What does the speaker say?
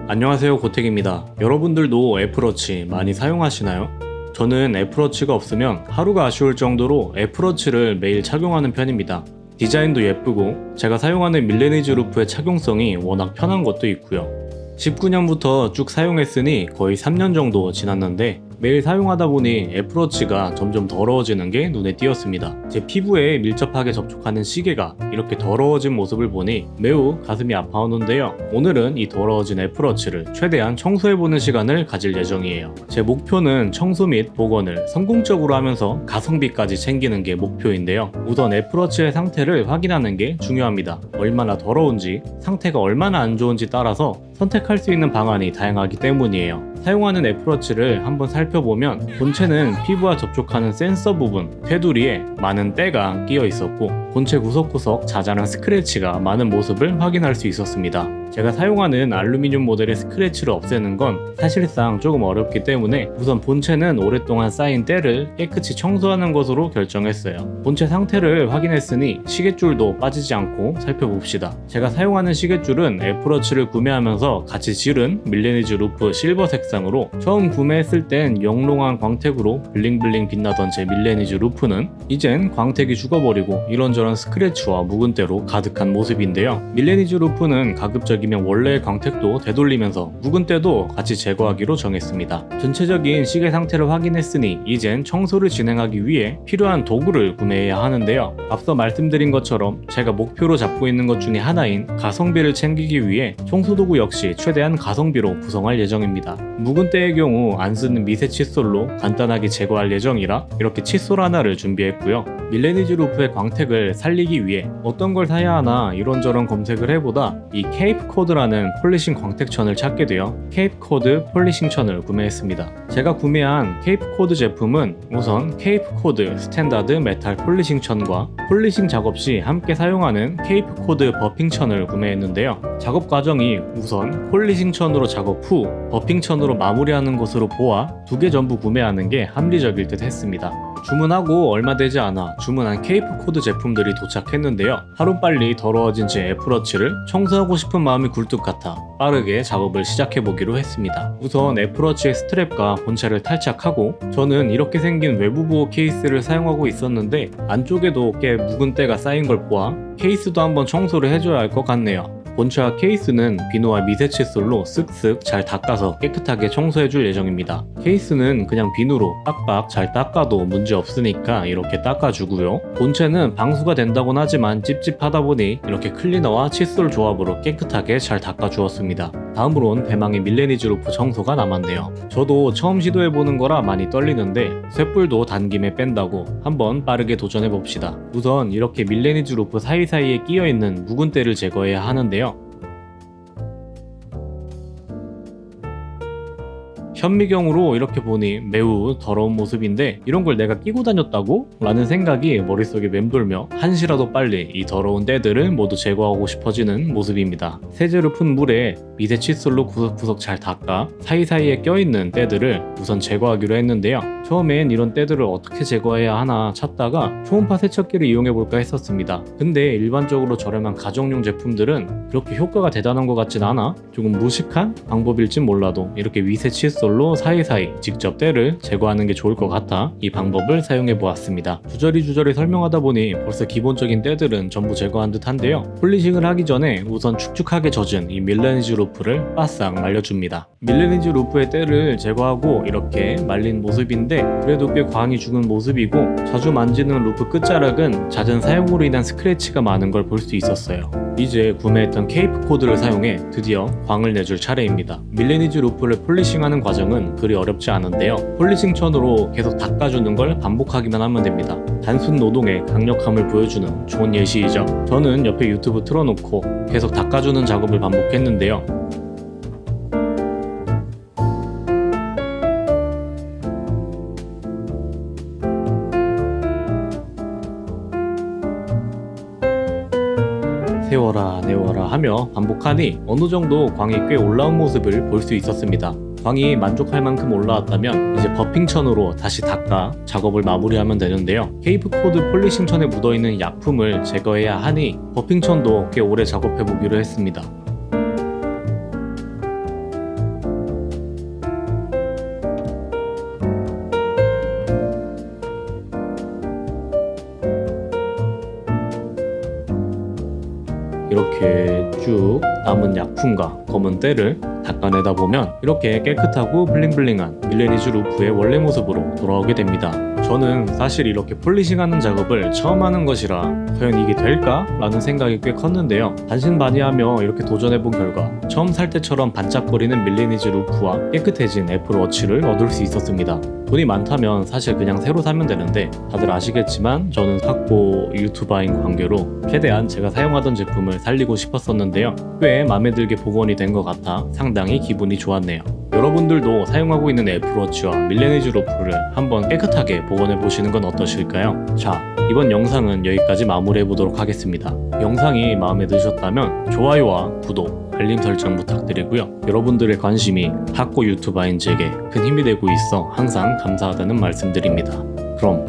안녕하세요, 고택입니다. 여러분들도 애플워치 많이 사용하시나요? 저는 애플워치가 없으면 하루가 아쉬울 정도로 애플워치를 매일 착용하는 편입니다. 디자인도 예쁘고 제가 사용하는 밀레니즈 루프의 착용성이 워낙 편한 것도 있고요. 19년부터 쭉 사용했으니 거의 3년 정도 지났는데 매일 사용하다 보니 애플워치가 점점 더러워지는 게 눈에 띄었습니다. 제 피부에 밀접하게 접촉하는 시계가 이렇게 더러워진 모습을 보니 매우 가슴이 아파오는데요. 오늘은 이 더러워진 애플워치를 최대한 청소해보는 시간을 가질 예정이에요. 제 목표는 청소 및 복원을 성공적으로 하면서 가성비까지 챙기는 게 목표인데요. 우선 애플워치의 상태를 확인하는 게 중요합니다. 얼마나 더러운지, 상태가 얼마나 안 좋은지 따라서 선택할 수 있는 방안이 다양하기 때문이에요. 사용하는 애플워치를 한번 살펴보면 본체는 피부와 접촉하는 센서 부분, 테두리에 많은 때가 끼어 있었고 본체 구석구석 자잘한 스크래치가 많은 모습을 확인할 수 있었습니다. 제가 사용하는 알루미늄 모델의 스크래치를 없애는 건 사실상 조금 어렵기 때문에 우선 본체는 오랫동안 쌓인 때를 깨끗이 청소하는 것으로 결정했어요. 본체 상태를 확인했으니 시계줄도 빠지지 않고 살펴봅시다. 제가 사용하는 시계줄은 애플워치를 구매하면서 같이 지른 밀레니즈 루프 실버 색상으로 처음 구매했을 땐 영롱한 광택으로 블링블링 빛나던 제 밀레니즈 루프는 이젠 광택이 죽어버리고 이런저런 스크래치와 묵은 때로 가득한 모습인데요. 밀레니즈 루프는 가급적이면 원래의 광택도 되돌리면서 묵은 때도 같이 제거하기로 정했습니다. 전체적인 시계 상태를 확인했으니 이젠 청소를 진행하기 위해 필요한 도구를 구매해야 하는데요. 앞서 말씀드린 것처럼 제가 목표로 잡고 있는 것 중에 하나인 가성비를 챙기기 위해 청소도구 역시 최대한 가성비로 구성할 예정입니다. 묵은 때의 경우 안 쓰는 미세 칫솔로 간단하게 제거할 예정이라 이렇게 칫솔 하나를 준비했고요. 밀레니즈 루프의 광택을 살리기 위해 어떤 걸 사야 하나 이런저런 검색을 해보다 이 케이프 코드라는 폴리싱 광택천을 찾게 되어 케이프 코드 폴리싱 천을 구매했습니다. 제가 구매한 케이프 코드 제품은 우선 케이프 코드 스탠다드 메탈 폴리싱 천과 폴리싱 작업 시 함께 사용하는 케이프 코드 버핑 천을 구매했는데요. 작업 과정이 우선 폴리싱 천으로 작업 후 버핑 천으로 마무리하는 것으로 보아 두 개 전부 구매하는 게 합리적일 듯 했습니다. 주문하고 얼마 되지 않아 주문한 케이프 코드 제품들이 도착했는데요. 하루빨리 더러워진 제 애플워치를 청소하고 싶은 마음이 굴뚝 같아 빠르게 작업을 시작해보기로 했습니다. 우선 애플워치의 스트랩과 본체를 탈착하고 저는 이렇게 생긴 외부 보호 케이스를 사용하고 있었는데 안쪽에도 꽤 묵은 때가 쌓인 걸 보아 케이스도 한번 청소를 해줘야 할 것 같네요. 본체와 케이스는 비누와 미세 칫솔로 쓱쓱 잘 닦아서 깨끗하게 청소해줄 예정입니다. 케이스는 그냥 비누로 빡빡 잘 닦아도 문제 없으니까 이렇게 닦아주고요. 본체는 방수가 된다곤 하지만 찝찝하다 보니 이렇게 클리너와 칫솔 조합으로 깨끗하게 잘 닦아주었습니다. 다음으론 배망의 밀레니즈 루프 청소가 남았네요. 저도 처음 시도해보는 거라 많이 떨리는데 쇳불도 단김에 뺀다고 한번 빠르게 도전해봅시다. 우선 이렇게 밀레니즈 루프 사이사이에 끼어있는 묵은 때를 제거해야 하는데요. 현미경으로 이렇게 보니 매우 더러운 모습인데 이런 걸 내가 끼고 다녔다고? 라는 생각이 머릿속에 맴돌며 한시라도 빨리 이 더러운 때들을 모두 제거하고 싶어지는 모습입니다. 세제로 푼 물에 미세 칫솔로 구석구석 잘 닦아 사이사이에 껴있는 때들을 우선 제거하기로 했는데요. 처음엔 이런 때들을 어떻게 제거해야 하나 찾다가 초음파 세척기를 이용해볼까 했었습니다. 근데 일반적으로 저렴한 가정용 제품들은 그렇게 효과가 대단한 것 같진 않아 조금 무식한 방법일진 몰라도 이렇게 미세 칫솔로 사이사이 직접 때를 제거하는 게 좋을 것 같아 이 방법을 사용해보았습니다. 주저리 설명하다 보니 벌써 기본적인 때들은 전부 제거한 듯 한데요. 폴리싱을 하기 전에 우선 축축하게 젖은 이 밀레니즈 루프를 바싹 말려줍니다. 밀레니즈 루프의 때를 제거하고 이렇게 말린 모습인데 그래도 꽤 광이 죽은 모습이고 자주 만지는 루프 끝자락은 잦은 사용으로 인한 스크래치가 많은 걸 볼 수 있었어요. 이제 구매했던 케이프 코드를 사용해 드디어 광을 내줄 차례입니다. 밀레니즈 루프를 폴리싱하는 과정은 그리 어렵지 않은데요. 폴리싱 천으로 계속 닦아주는 걸 반복하기만 하면 됩니다. 단순 노동의 강력함을 보여주는 좋은 예시이죠. 저는 옆에 유튜브 틀어놓고 계속 닦아주는 작업을 반복했는데요. 세워라 내워라 하며 반복하니 어느 정도 광이 꽤 올라온 모습을 볼 수 있었습니다. 광이 만족할 만큼 올라왔다면 이제 버핑천으로 다시 닦아 작업을 마무리하면 되는데요. 케이프 코드 폴리싱천에 묻어있는 약품을 제거해야 하니 버핑천도 꽤 오래 작업해보기로 했습니다. 이렇게 쭉 남은 약품과 검은 때를 닦아내다 보면 이렇게 깨끗하고 블링블링한 밀레니즈 루프의 원래 모습으로 돌아오게 됩니다. 저는 사실 이렇게 폴리싱하는 작업을 처음 하는 것이라 과연 이게 될까? 라는 생각이 꽤 컸는데요. 반신반의하며 이렇게 도전해본 결과 처음 살 때처럼 반짝거리는 밀레니즈 루프와 깨끗해진 애플워치를 얻을 수 있었습니다. 돈이 많다면 사실 그냥 새로 사면 되는데 다들 아시겠지만 저는 학고 유튜버인 관계로 최대한 제가 사용하던 제품을 살리고 싶었었는데요. 꽤 마음에 들게 복원이 된 것 같아 상당히 기분이 좋았네요. 여러분들도 사용하고 있는 애플워치와 밀레니즈 루프를 한번 깨끗하게 복원해 보시는 건 어떠실까요? 자, 이번 영상은 여기까지 마무리해 보도록 하겠습니다. 영상이 마음에 드셨다면 좋아요와 구독, 알림 설정 부탁드리고요. 여러분들의 관심이 학고 유튜버인 제게 큰 힘이 되고 있어 항상 감사하다는 말씀드립니다. 그럼